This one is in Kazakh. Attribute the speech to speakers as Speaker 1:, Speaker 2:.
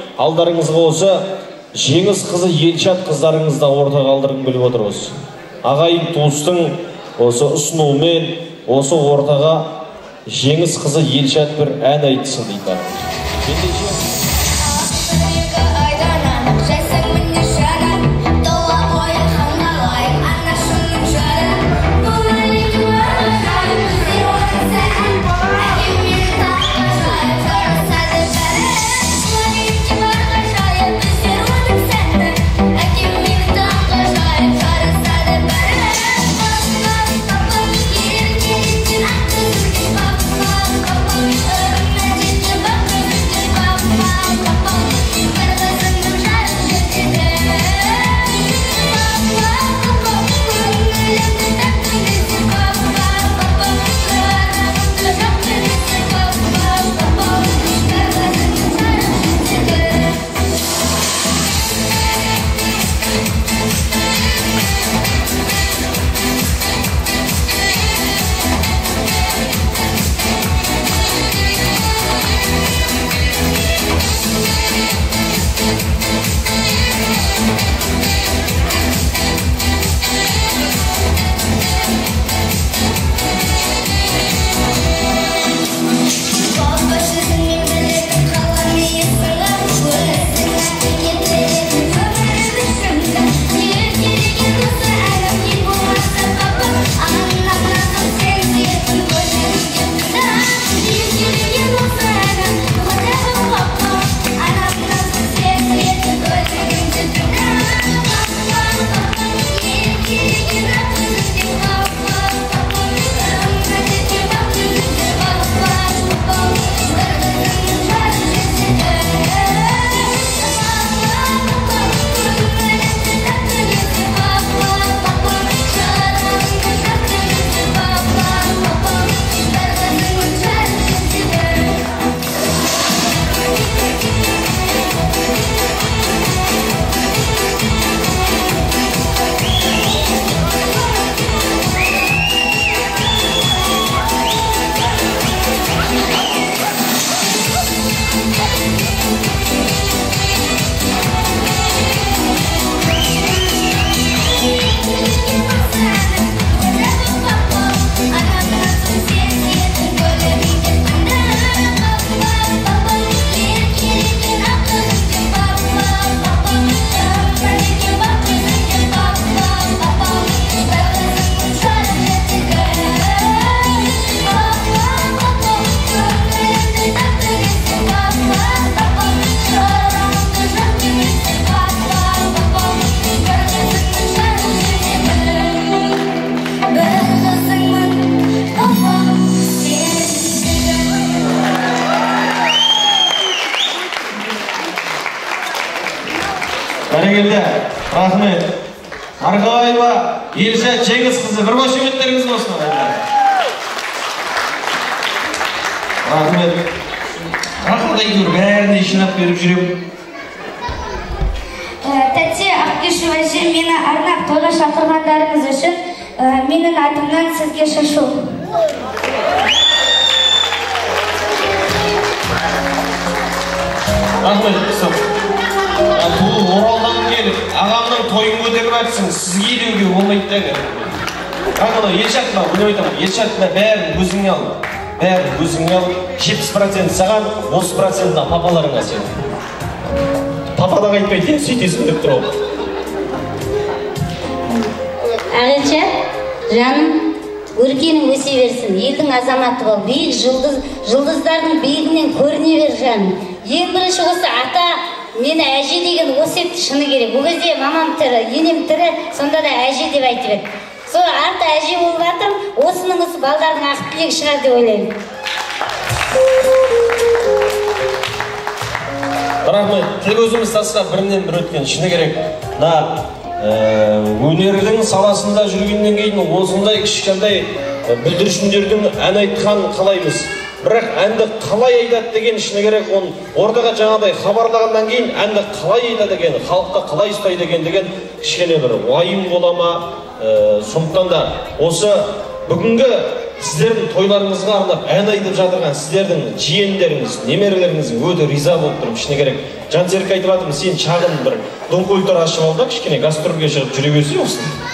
Speaker 1: Алдарыңызға осы жеңіс қызы Елшат қыздарыңызда ортаға алдырғым келіп отырмыз. Ағайын туыстың осы ұсынуымен осы ортаға жеңіс қызы Елшат бір ән айтсын дейді.
Speaker 2: Бәрекелді, рахмет. Арғабаева Елшат Жеңіс қызы, бір қошеметтеріңіз болсын. Рахмет. Рахмет айтыр, бәріне жинап беріп жүрем.
Speaker 3: Тәте Ақкешева әже, мені арнап тойға шақырғандарыңыз үшін менің атымнан сізге шашу.
Speaker 1: Рахмет, қысым. Бұл оралдан келіп, ағамның тойын көтеріп әтсің, сізге деуге болмайды дәңі. Қаңғыда, Елшатма, бұны айтамын, Елшатма бәрін өзіңе ал. Бәрін өзіңе ал, 70% саған, 30%-на папаларыңа сен. Пападан айтпайды, сөйтесің деп тұр ол.
Speaker 4: Ағелшат, жаным, өркенің өсе берсін, елдің азаматы бол, биік жұлдыздардың биігінен көріне бер жаным. Ең бірінші осы ата, мені әже деген осы епті шыны керек. Бұл кезде мамам тірі, енем тірі, сонда да әже деп айтып еді. Сол арты әже болып жатырмын, осының осы балдардың ақ тілегі шығар деп ойлаймын.
Speaker 1: Рахмет, тіл көзіміз тасқа бірінен бір өткен шыны керек. Өнердің саласында жүргеннен кейін осындай кішкентай бүлдіршіндердің ән айтқан қалаймыз. Бірақ әнді қалай айтады деген шыны керек, оны ортаға жаңағыдай хабарлағаннан кейін әнді қалай айтады деген, халыққа қалай ұстайды деген кішкене бір уайым бола ма? Сондықтан да осы бүгінгі
Speaker 2: сіздердің тойларыңызға арнап ән айтып жатырған сіздердің жиендеріңіз, немерелеріңіз өте риза болып тұрмын. Шыны керек. Жансерік айтып жатырмын, сен шағын бір донкөлтер ашып ал да, кішкене гастрольге шығып жүре берсей осында.